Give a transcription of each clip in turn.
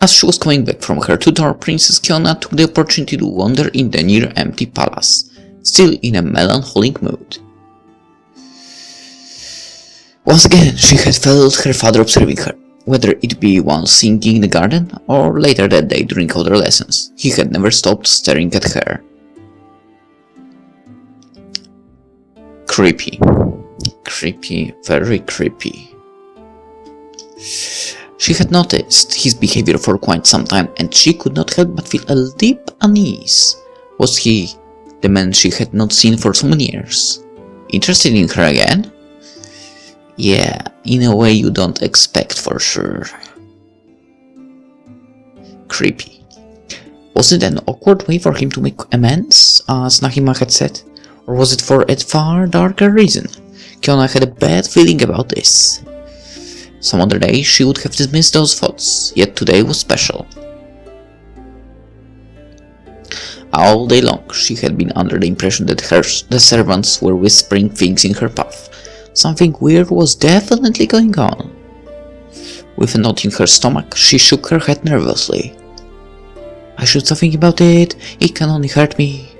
As she was coming back from her tutor, Princess Kiona took the opportunity to wander in the near-empty palace, still in a melancholic mood. Once again, she had felt her father observing her, whether it be while singing in the garden, or later that day during other lessons. He had never stopped staring at her. Creepy. Creepy, very creepy. She had noticed his behavior for quite some time, and she could not help but feel a deep unease. Was he the man she had not seen for so many years? Interested in her again? Yeah, in a way you don't expect for sure. Creepy. Was it an awkward way for him to make amends, as Nahima had said? Or was it for a far darker reason? Kiona had a bad feeling about this. Some other day she would have dismissed those thoughts, yet today was special. All day long she had been under the impression that the servants were whispering things in her path. Something weird was definitely going on. With a knot in her stomach, she shook her head nervously. I should stop thinking about it, it can only hurt me.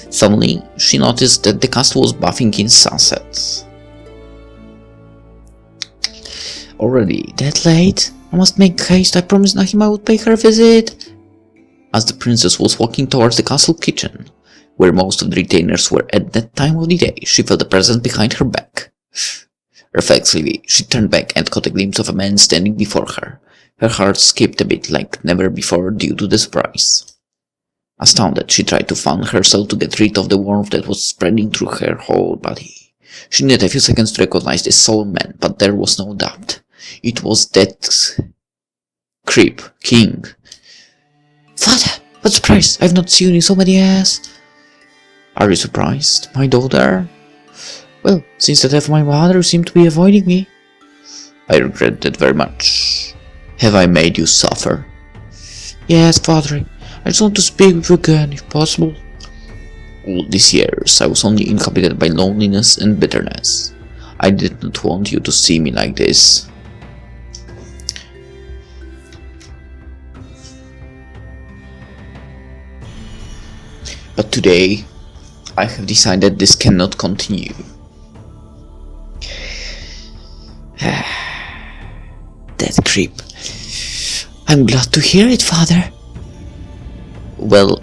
Suddenly, she noticed that the castle was bathing in sunset. Already that late? I must make haste, I promised Nahima would pay her a visit. As the princess was walking towards the castle kitchen, where most of the retainers were at that time of the day, she felt a presence behind her back. Reflexively, she turned back and caught a glimpse of a man standing before her. Her heart skipped a bit like never before due to the surprise. Astounded, she tried to fan herself to get rid of the warmth that was spreading through her whole body. She needed a few seconds to recognize this solemn man, but there was no doubt. It was that creep, King. Father, what surprise! I've not seen you in so many years. Are you surprised, my daughter? Well, since the death of my mother, you seem to be avoiding me. I regret that very much. Have I made you suffer? Yes, father. I just want to speak with you again, if possible. All these years, I was only inhabited by loneliness and bitterness. I did not want you to see me like this. But today, I have decided this cannot continue. That creep. I'm glad to hear it, father. Well,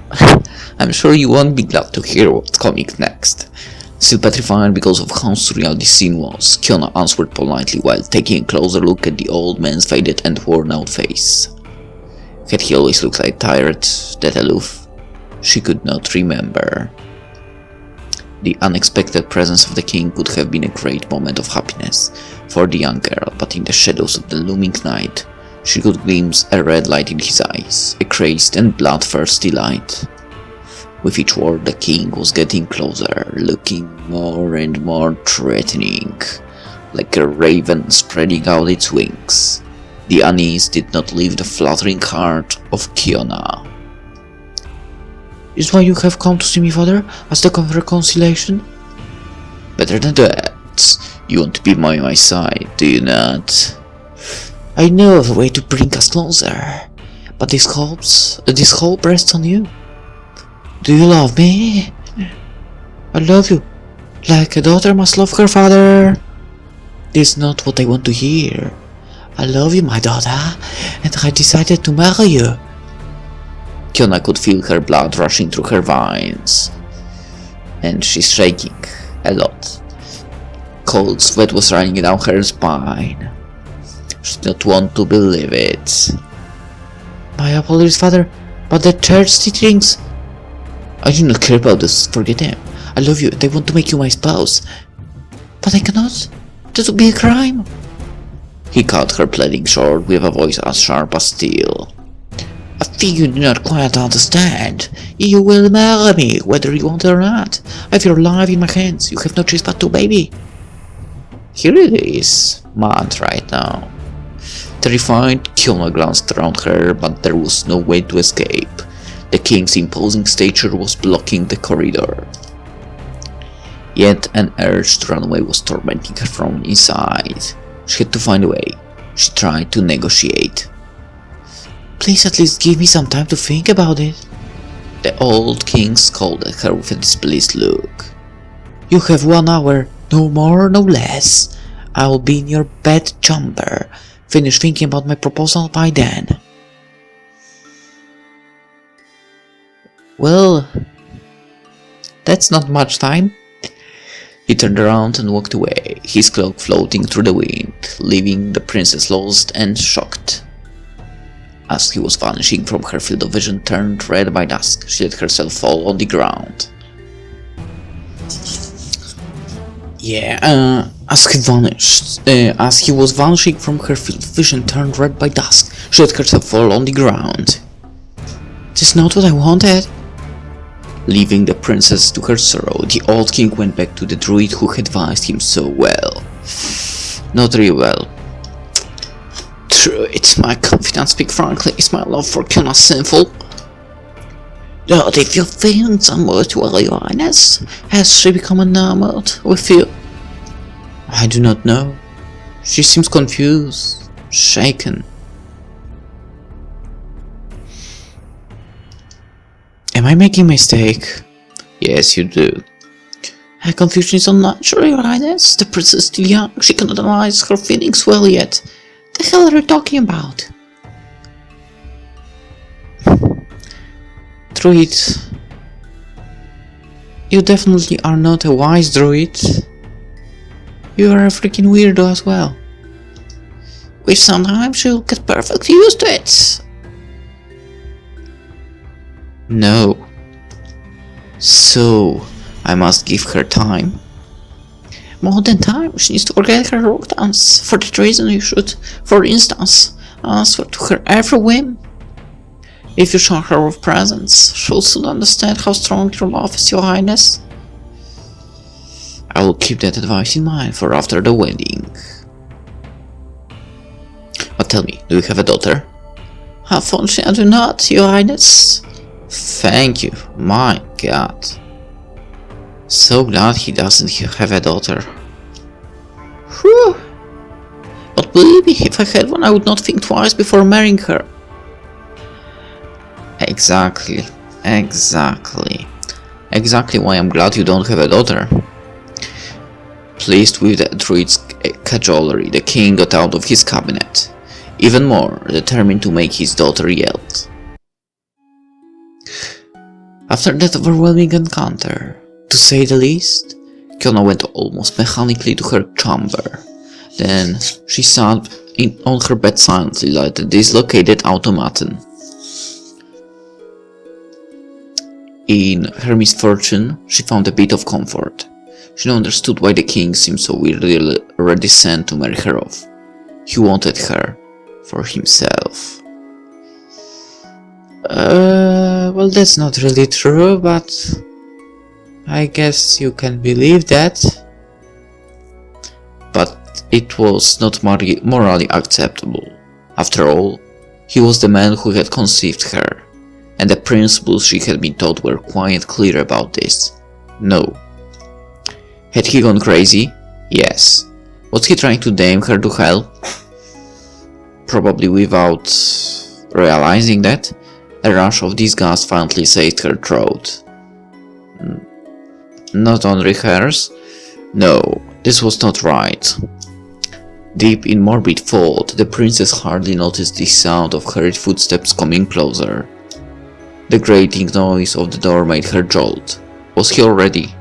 I'm sure you won't be glad to hear what's coming next. Still petrified because of how surreal this scene was, Kiona answered politely while taking a closer look at the old man's faded and worn-out face. Had he always looked like tired, that aloof? She could not remember. The unexpected presence of the king could have been a great moment of happiness for the young girl, but in the shadows of the looming night, she could glimpse a red light in his eyes, a crazed and bloodthirsty light. With each word, the king was getting closer, looking more and more threatening, like a raven spreading out its wings. The unease did not leave the fluttering heart of Kiona. Is why you have come to see me, father, as the reconciliation? Better than that. You want to be by my side, do you not? I know of a way to bring us closer, but this hope rests on you. Do you love me? I love you, like a daughter must love her father. This is not what I want to hear. I love you, my daughter, and I decided to marry you. Kiona could feel her blood rushing through her veins, and she's shaking a lot. Cold sweat was running down her spine. She did not want to believe it. My apologies, father, but the church teachings... I do not care about this, forget them. I love you and I want to make you my spouse. But I cannot. That would be a crime. He cut her pleading short with a voice as sharp as steel. I think you do not quite understand. You will marry me, whether you want it or not. I have your life in my hands. You have no choice but to, baby. He really is mad right now. Terrified, Kiona glanced around her, but there was no way to escape. The king's imposing stature was blocking the corridor. Yet an urge to run away was tormenting her from inside. She had to find a way. She tried to negotiate. Please at least give me some time to think about it. The old king scolded her with a displeased look. You have 1 hour, no more, no less. I will be in your bed chamber. Finish thinking about my proposal by then. Well, that's not much time. He turned around and walked away, his cloak floating through the wind, leaving the princess lost and shocked. As he was vanishing from her field of vision turned red by dusk, she let herself fall on the ground. As he was vanishing from her field of vision turned red by dusk, she let herself fall on the ground. This is not what I wanted. Leaving the princess to her sorrow, the old king went back to the druid who had advised him so well. Not really well. Druid, my confidant, speak frankly, is my love for Kiana sinful? But if you're feeling somewhat well, your highness, has she become enamored with you? I do not know. She seems confused, shaken. Am I making a mistake? Yes, you do. Her confusion is unnatural, your highness. The princess is still young, she cannot analyze her feelings well yet. The hell are you talking about? Druid, you definitely are not a wise druid. You are a freaking weirdo as well. With some time she'll get perfectly used to it. No. So, I must give her time? More than time, she needs to forget her rock dance. For that reason you should, for instance, answer to her every whim. If you shower her with presents, she'll soon understand how strong your love is, your highness. I will keep that advice in mind for after the wedding. But tell me, do you have a daughter? Unfortunately, I do not, your highness. Thank you, my god. So glad he doesn't have a daughter. Whew. But believe me, if I had one, I would not think twice before marrying her. Exactly why I'm glad you don't have a daughter. Pleased with the druid's cajolery, the king got out of his cabinet, even more determined to make his daughter yield. After that overwhelming encounter, to say the least, Kiana went almost mechanically to her chamber. Then she sat on her bed silently like a dislocated automaton. In her misfortune, she found a bit of comfort. She now understood why the king seemed so weirdly reticent to marry her off. He wanted her for himself. Well, that's not really true, but I guess you can believe that. But it was not morally acceptable. After all, he was the man who had conceived her, and the principles she had been taught were quite clear about this. No. Had he gone crazy? Yes. Was he trying to damn her to hell? Probably without realizing that. A rush of disgust finally seized her throat. Not only hers? No, this was not right. Deep in morbid thought, the princess hardly noticed the sound of hurried footsteps coming closer. The grating noise of the door made her jolt. Was he already?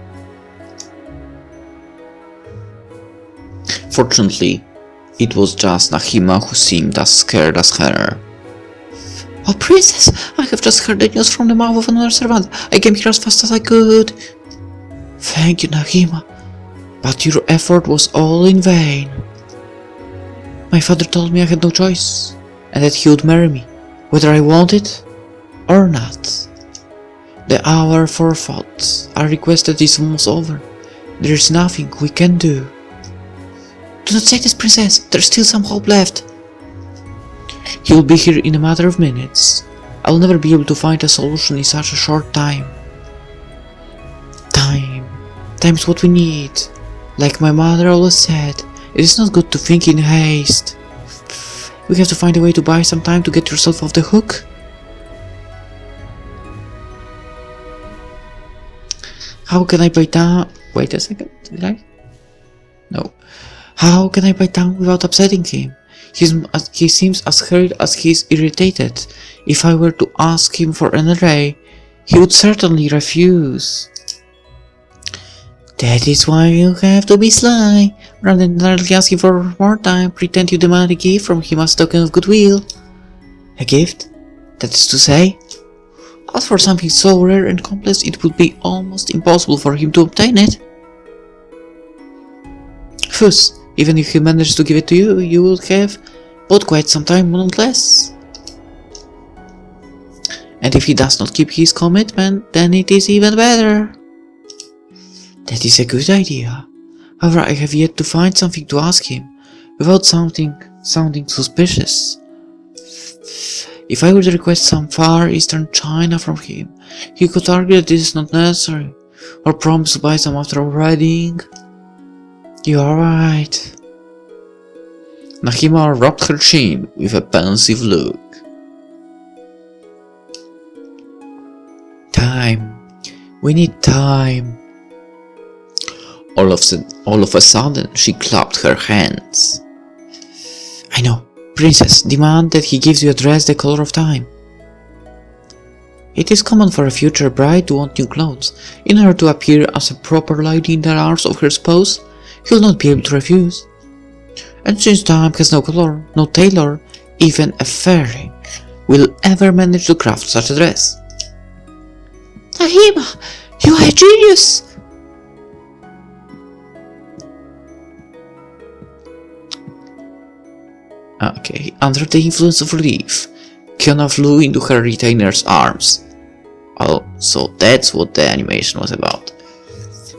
Fortunately, it was just Nahima who seemed as scared as her. Oh, princess! I have just heard the news from the mouth of another servant. I came here as fast as I could. Thank you, Nahima, but your effort was all in vain. My father told me I had no choice, and that he would marry me, whether I wanted or not. The hour for thought, our requested is almost over. There is nothing we can do. Do not say this, princess. There's still some hope left. He will be here in a matter of minutes. I will never be able to find a solution in such a short time. Time is what we need. Like my mother always said, it is not good to think in haste. You have to find a way to buy some time to get yourself off the hook. How can I bite down? Wait a second, did I? No. How can I bite down without upsetting him? He seems as hurt as he is irritated. If I were to ask him for an array, he would certainly refuse. That is why you have to be sly. Rather than ask him for more time, pretend you demand a gift from him as a token of goodwill. A gift? That is to say? As for something so rare and complex, it would be almost impossible for him to obtain it. Thus, even if he managed to give it to you, you would have bought quite some time nonetheless. And if he does not keep his commitment, then it is even better. That is a good idea. However, I have yet to find something to ask him, without sounding suspicious. If I were to request some Far Eastern china from him, he could argue that this is not necessary, or promise to buy some after our wedding. You are right. Nahima rubbed her chin with a pensive look. Time. We need time. All of a sudden, she clapped her hands. I know. Princess, demand that he gives you a dress the color of time. It is common for a future bride to want new clothes. In order to appear as a proper lady in the arms of her spouse, he will not be able to refuse. And since time has no color, no tailor, even a fairy, will ever manage to craft such a dress. Nahima, you are a genius! Okay, under the influence of relief, Kiona flew into her retainer's arms. Oh, so that's what the animation was about.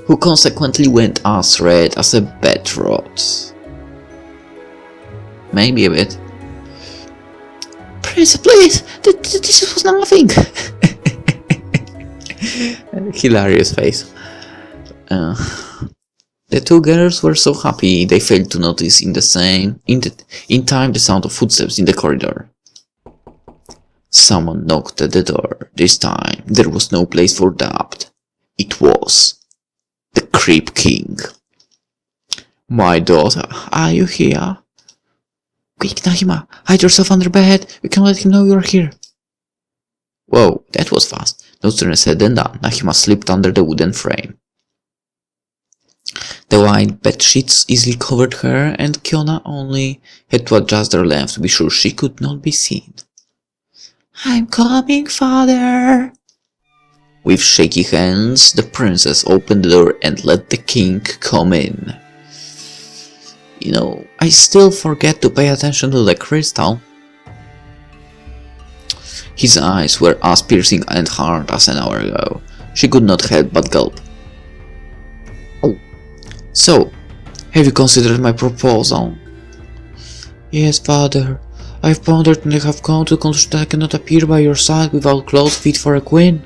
Who consequently went as red as a bedrot. Maybe a bit. Prince, please! This was nothing! Hilarious face. The two girls were so happy they failed to notice in time the sound of footsteps in the corridor. Someone knocked at the door. This time there was no place for doubt. It was the Creep King. My daughter, are you here? Quick, Nahima, hide yourself under bed. We can let him know you are here. Whoa, that was fast. No sooner said than done. Nahima slipped under the wooden frame. The white bed sheets easily covered her, and Kiona only had to adjust their length to be sure she could not be seen. I'm coming, father! With shaky hands, the princess opened the door and let the king come in. You know, I still forget to pay attention to the crystal. His eyes were as piercing and hard as an hour ago. She could not help but gulp. Oh, so, have you considered my proposal? Yes, father. I've pondered and I have come to the conclusion that I cannot appear by your side without clothes fit for a queen.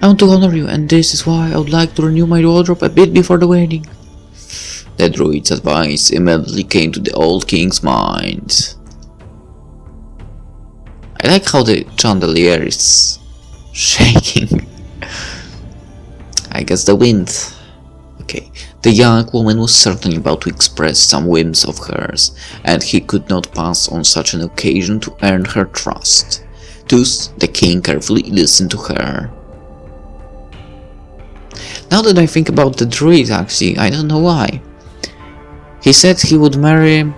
I want to honor you, and this is why I would like to renew my wardrobe a bit before the wedding. The druid's advice immediately came to the old king's mind. I like how the chandelier is shaking. I guess the wind. Okay, the young woman was certainly about to express some whims of hers, and he could not pass on such an occasion to earn her trust. Thus, the king carefully listened to her. Now that I think about the druid, actually, I don't know why. He said he would marry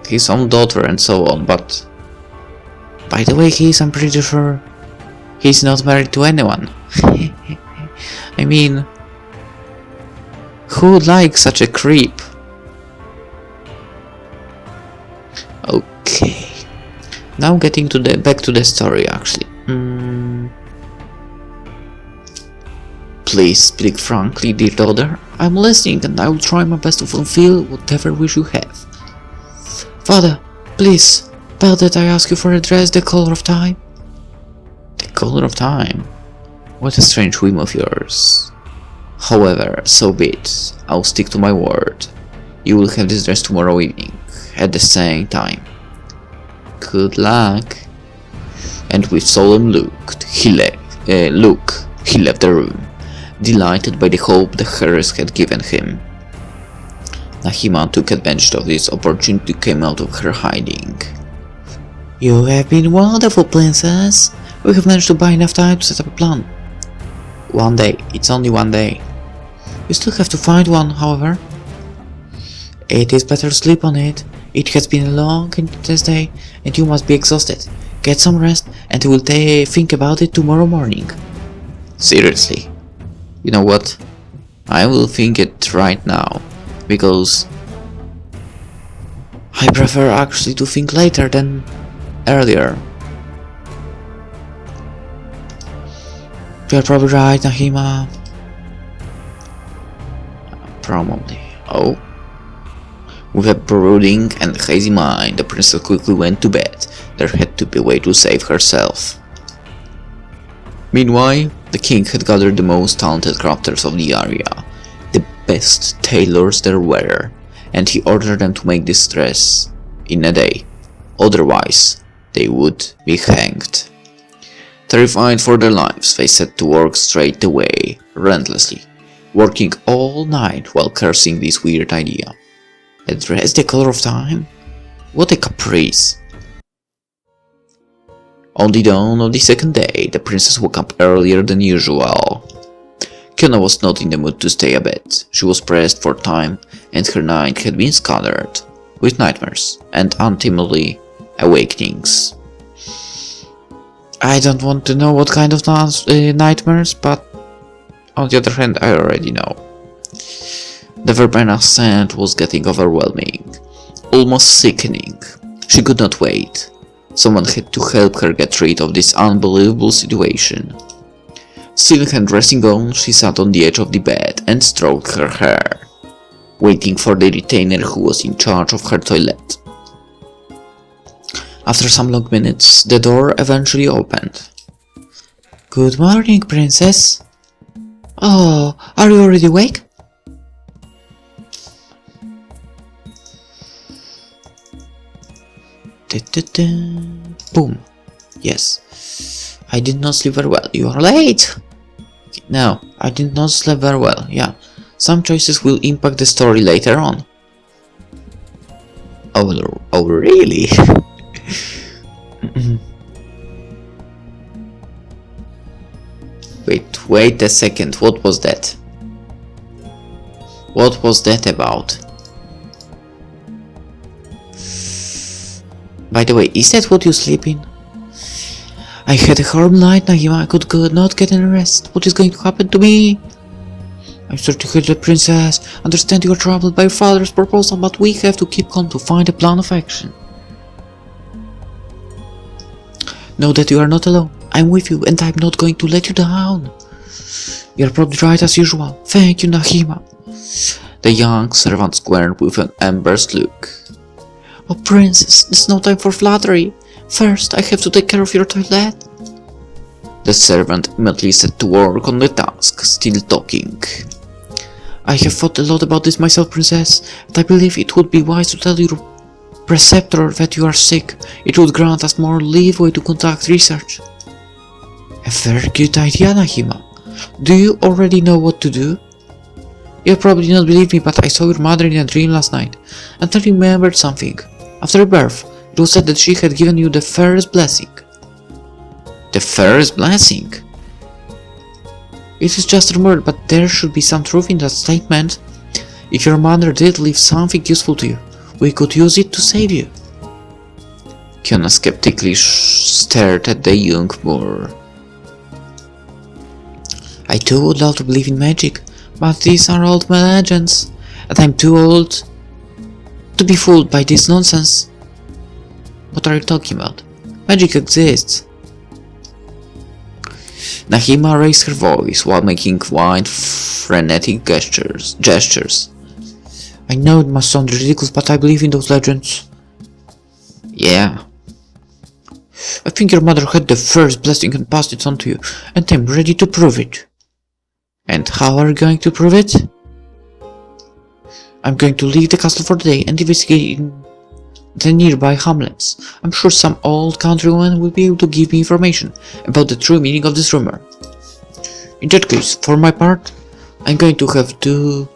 his own daughter and so on, but by the way he is, I'm pretty sure he's not married to anyone. I mean, who would like such a creep? Okay, now getting to back to the story actually. Please speak frankly, dear daughter. I'm listening and I will try my best to fulfill whatever wish you have. Father, please, beg that I ask you for a dress the color of time. The color of time? What a strange whim of yours. However, so be it. I'll stick to my word. You will have this dress tomorrow evening, at the same time. Good luck. And with solemn look, he left the room, delighted by the hope the heiress had given him. Nahima took advantage of this opportunity to come out of her hiding. You have been wonderful, princess. We have managed to buy enough time to set up a plan. One day. It's only one day. You still have to find one, however. It is better to sleep on it. It has been a long and intense day, and you must be exhausted. Get some rest, and we'll think about it tomorrow morning. Seriously? You know what? I will think it right now, because I prefer actually to think later than earlier. You're probably right, Nahima. Probably. Oh? With a brooding and hazy mind, the princess quickly went to bed. There had to be a way to save herself. Meanwhile, the king had gathered the most talented crafters of the area, the best tailors there were, and he ordered them to make this dress in a day. Otherwise, they would be hanged. Terrified for their lives, they set to work straight away, relentlessly, working all night while cursing this weird idea. A dress the color of time? What a caprice! On the dawn of the second day, the princess woke up earlier than usual. Kiona was not in the mood to stay abed. She was pressed for time, and her night had been scattered with nightmares and untimely awakenings. I don't want to know what kind of nightmares, but on the other hand, I already know. The verbena scent was getting overwhelming, almost sickening. She could not wait. Someone had to help her get rid of this unbelievable situation. Still in her dressing gown, she sat on the edge of the bed and stroked her hair, waiting for the retainer who was in charge of her toilet. After some long minutes, the door eventually opened. Good morning, princess. Oh, are you already awake? Boom. Yes. I did not sleep very well. You are late. No, I did not sleep very well. Yeah. Some choices will impact the story later on. Oh really? Wait a second. What was that? What was that about? By the way, is that what you sleep in? I had a horrible night, Nahima. I could not get any rest. What is going to happen to me? I'm sorry to hear the princess. Understand you are troubled by your father's proposal, but we have to keep calm to find a plan of action. Know that you are not alone. I'm with you, and I'm not going to let you down. You're probably right as usual. Thank you, Nahima. The young servant squared with an embarrassed look. Oh, princess, there's no time for flattery. First, I have to take care of your toilet. The servant immediately set to work on the task, still talking. I have thought a lot about this myself, princess, and I believe it would be wise to tell your preceptor that you are sick. It would grant us more leeway to conduct research. A very good idea, Nahima. Do you already know what to do? You probably do not believe me, but I saw your mother in a dream last night, and I remembered something. After her birth, it was said that she had given you the fairest blessing. The fairest blessing? It is just rumored, but there should be some truth in that statement. If your mother did leave something useful to you, we could use it to save you. Kiona skeptically stared at the young Moor. I too would love to believe in magic, but these are old legends, and I'm too old to be fooled by this nonsense. What are you talking about? Magic exists. Nahima raised her voice while making wide, frenetic gestures. I know it must sound ridiculous, but I believe in those legends. Yeah. I think your mother had the first blessing and passed it on to you, and I'm ready to prove it. And how are you going to prove it? I'm going to leave the castle for the day and investigate in the nearby hamlets. I'm sure some old countryman will be able to give me information about the true meaning of this rumor. In that case, for my part, I'm going to have to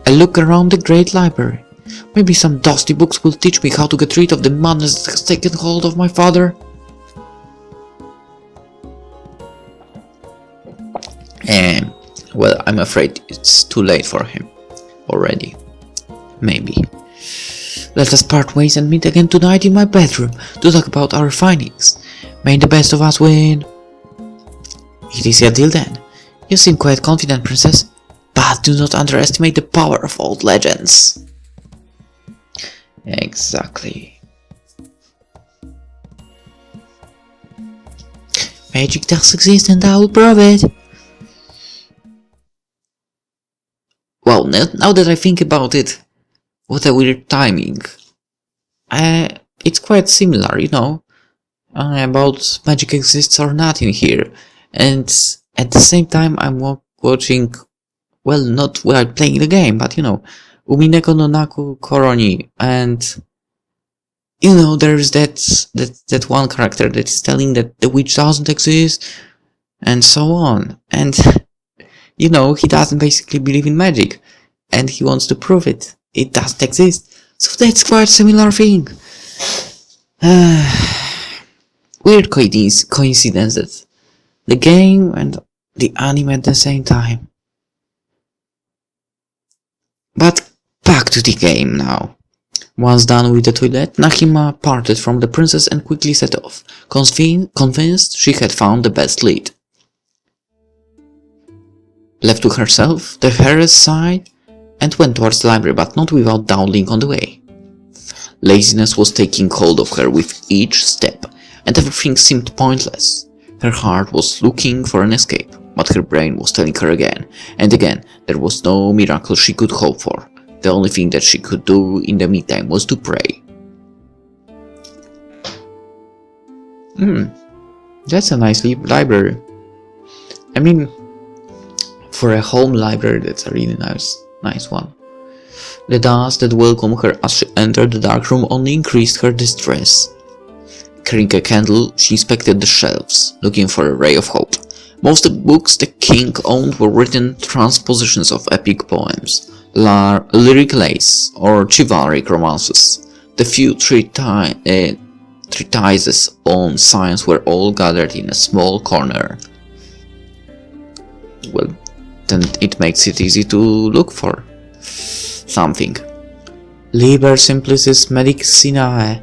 a look around the great library. Maybe some dusty books will teach me how to get rid of the madness that has taken hold of my father. Well, I'm afraid it's too late for him already. Maybe. Let us part ways and meet again tonight in my bedroom to talk about our findings. May the best of us win. It is a deal then. You seem quite confident, Princess, but do not underestimate the power of old legends. Exactly. Magic does exist and I will prove it. Well, now that I think about it, what a weird timing. It's quite similar, you know, about magic exists or not in here. And at the same time I'm watching, well, not while playing the game, but you know, Umineko no Naku Koroni, and you know, there's that one character that is telling that the witch doesn't exist, and so on. And you know, he doesn't basically believe in magic, and he wants to prove it. It doesn't exist. So that's quite a similar thing. Weird coincidence that the game and the anime at the same time. But back to the game now. Once done with the toilet, Nahima parted from the princess and quickly set off, convinced she had found the best lead. Left to herself, the heiress sighed and went towards the library, but not without dawdling on the way. Laziness was taking hold of her with each step, and everything seemed pointless. Her heart was looking for an escape, but her brain was telling her again and again there was no miracle she could hope for. The only thing that she could do in the meantime was to pray. That's a nice library. I mean, for a home library, that's a really nice one. The dust that welcomed her as she entered the dark room only increased her distress. Carrying a candle, she inspected the shelves, looking for a ray of hope. Most of the books the king owned were written transpositions of epic poems, lyric lays, or chivalric romances. The few treatises on science were all gathered in a small corner. Well, then it makes it easy to look for something. Liber Simplicis Medicinae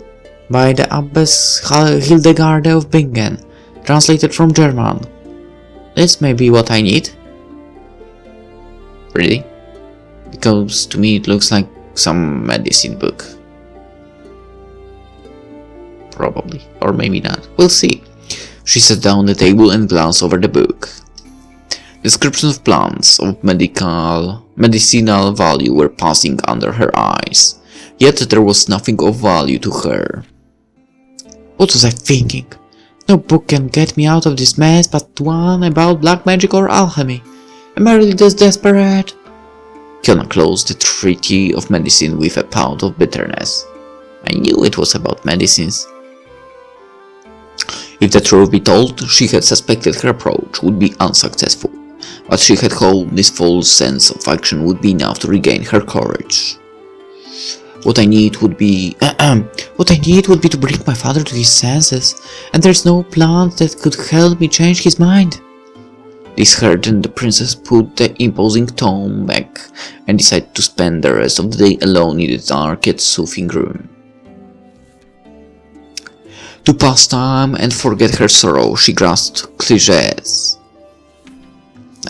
by the Abbess Hildegarde of Bingen, translated from German. This may be what I need. Really? Because to me it looks like some medicine book. Probably. Or maybe not. We'll see. She sat down on the table and glanced over the book. Descriptions of plants of medicinal value were passing under her eyes, yet there was nothing of value to her. What was I thinking? No book can get me out of this mess but one about black magic or alchemy. Am I really this desperate? Kiona closed the treaty of medicine with a pout of bitterness. I knew it was about medicines. If the truth be told, she had suspected her approach would be unsuccessful, but she had hoped this false sense of action would be enough to regain her courage. What I need would be to bring my father to his senses, and there's no plant that could help me change his mind. Disheartened, the princess put the imposing tome back and decided to spend the rest of the day alone in the dark yet soothing room. To pass time and forget her sorrow, she grasped clichés.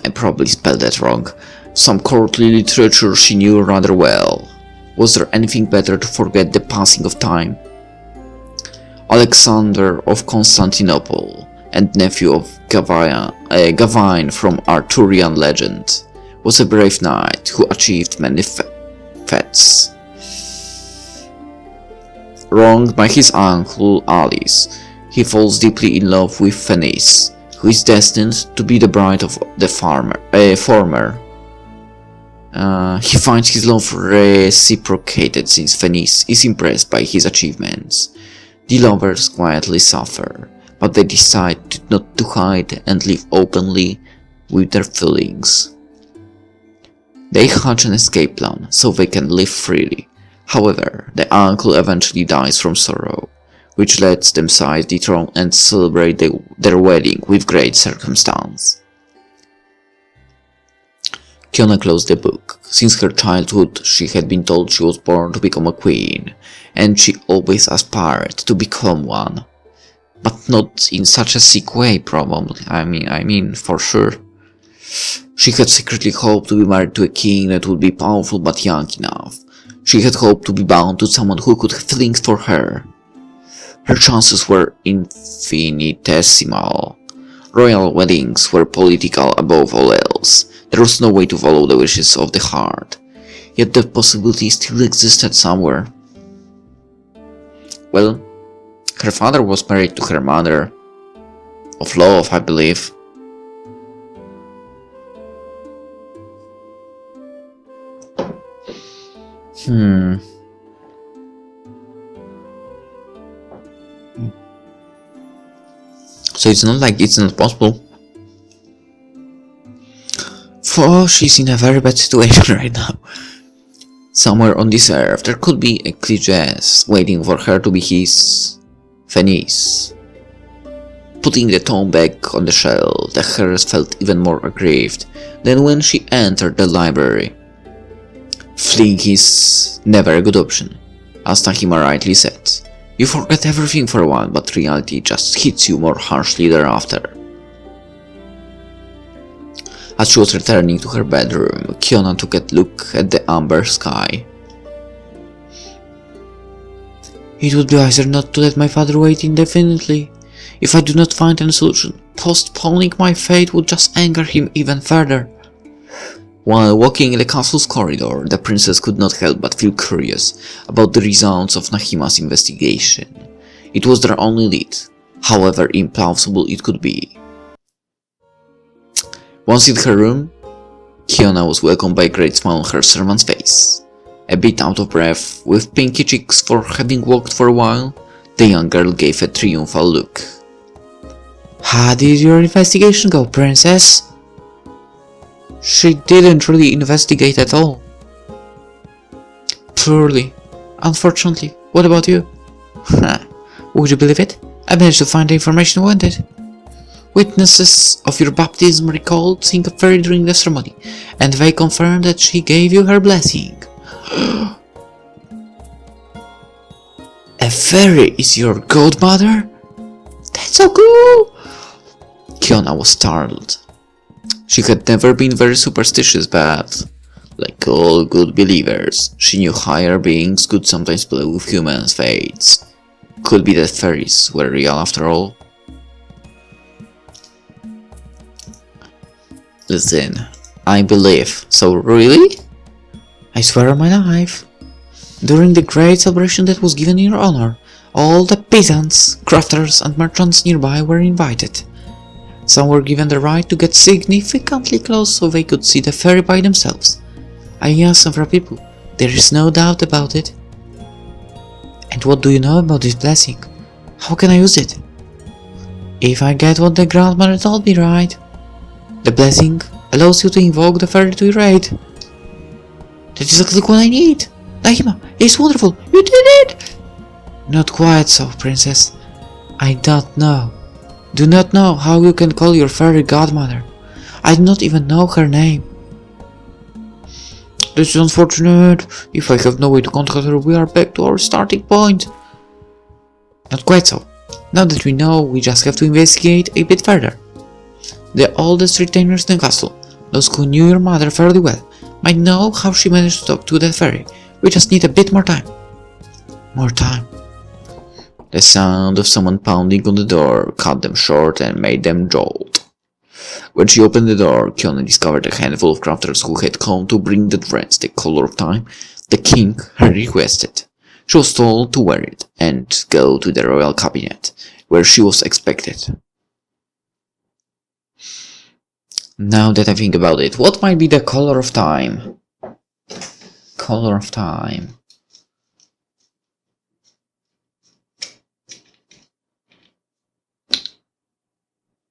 I probably spelled that wrong. Some courtly literature she knew rather well. Was there anything better to forget the passing of time? Alexander of Constantinople, and nephew of Gawain from Arthurian legend, was a brave knight who achieved many feats. Wronged by his uncle Alice, he falls deeply in love with Venice, who is destined to be the bride of the former. He finds his love reciprocated since Venice is impressed by his achievements. The lovers quietly suffer, but they decide not to hide and live openly with their feelings. They hatch an escape plan so they can live freely. However, the uncle eventually dies from sorrow, which lets them seize the throne and celebrate their wedding with great circumstance. Kiona closed the book. Since her childhood, she had been told she was born to become a queen, and she always aspired to become one. But not in such a sick way, probably. I mean, for sure. She had secretly hoped to be married to a king that would be powerful but young enough. She had hoped to be bound to someone who could have feelings for her. Her chances were infinitesimal. Royal weddings were political above all else. There was no way to follow the wishes of the heart. Yet that possibility still existed somewhere. Well, her father was married to her mother. Of love, I believe. So it's not like it's not possible. For she's in a very bad situation right now. Somewhere on this earth there could be a Cletus waiting for her to be his Venice. Putting the tome back on the shelf, the heiress felt even more aggrieved than when she entered the library. Fleeing is never a good option, as Nahima rightly said. You forget everything for a while, but reality just hits you more harshly thereafter. As she was returning to her bedroom, Kiona took a look at the amber sky. It would be wiser not to let my father wait indefinitely. If I do not find any solution, postponing my fate would just anger him even further. While walking in the castle's corridor, the princess could not help but feel curious about the results of Nahima's investigation. It was their only lead, however implausible it could be. Once in her room, Kiona was welcomed by a great smile on her servant's face. A bit out of breath, with pinky cheeks for having walked for a while, the young girl gave a triumphal look. How did your investigation go, princess? She didn't really investigate at all. Poorly. Unfortunately. What about you? Would you believe it? I managed to find the information I wanted. Witnesses of your baptism recalled seeing a fairy during the ceremony, and they confirmed that she gave you her blessing. A fairy is your godmother? That's so cool! Kiona was startled. She had never been very superstitious, but, like all good believers, she knew higher beings could sometimes play with humans' fates. Could be that fairies were real after all. Listen, I believe. So really? I swear on my life. During the great celebration that was given in your honor, all the peasants, crafters and merchants nearby were invited. Some were given the right to get significantly close so they could see the fairy by themselves. I asked several people. There is no doubt about it. And what do you know about this blessing? How can I use it? If I get what the grandmother told me right, the blessing allows you to invoke the fairy to your aid. That is exactly what I need. Nahima, it's wonderful. You did it! Not quite so, princess. I don't know how you can call your fairy godmother. I do not even know her name. This is unfortunate. If I have no way to contact her, we are back to our starting point. Not quite so. Now that we know, we just have to investigate a bit further. The oldest retainers in the castle, those who knew your mother fairly well, might know how she managed to talk to that fairy. We just need a bit more time. More time. The sound of someone pounding on the door cut them short and made them jolt. When she opened the door, Kiona discovered a handful of crafters who had come to bring the dress the color of time the king had requested. She was told to wear it and go to the royal cabinet, where she was expected. Now that I think about it, what might be the color of time? Color of time.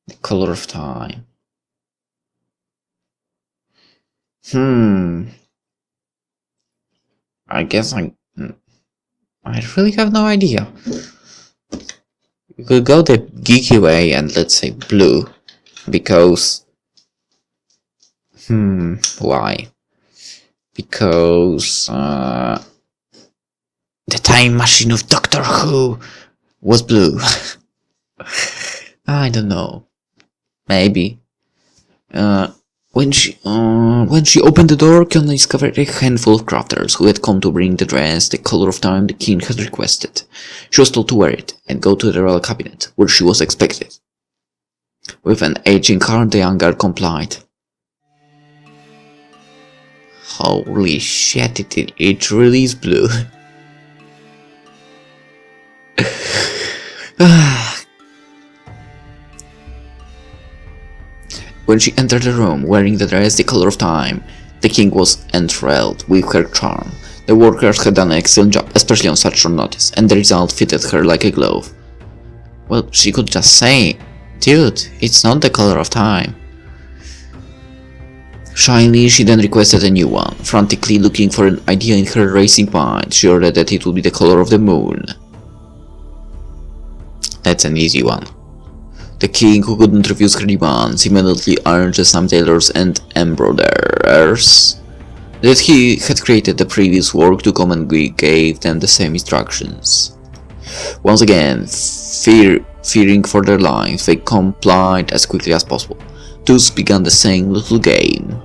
The color of time. I guess I really have no idea. You could go the geeky way and let's say blue. Because why? Because the time machine of Doctor Who was blue. I don't know. Maybe. When she opened the door, Kiona discovered a handful of crafters who had come to bring the dress the color of time the king had requested. She was told to wear it and go to the royal cabinet, where she was expected. With an aging heart, the young girl complied. Holy shit, it really is blue. When she entered the room, wearing the dress the color of time, the king was enthralled with her charm. The workers had done an excellent job, especially on such short notice, and the result fitted her like a glove. Well, she could just say, "Dude, it's not the color of time." Shyly, she then requested a new one. Frantically looking for an idea in her racing mind, she ordered that it would be the color of the moon. That's an easy one. The king, who couldn't refuse her demands, immediately urged some tailors and embroiderers that he had created the previous work to come and gave them the same instructions. Once again, fearing for their lives, they complied as quickly as possible. Thus began the same little game.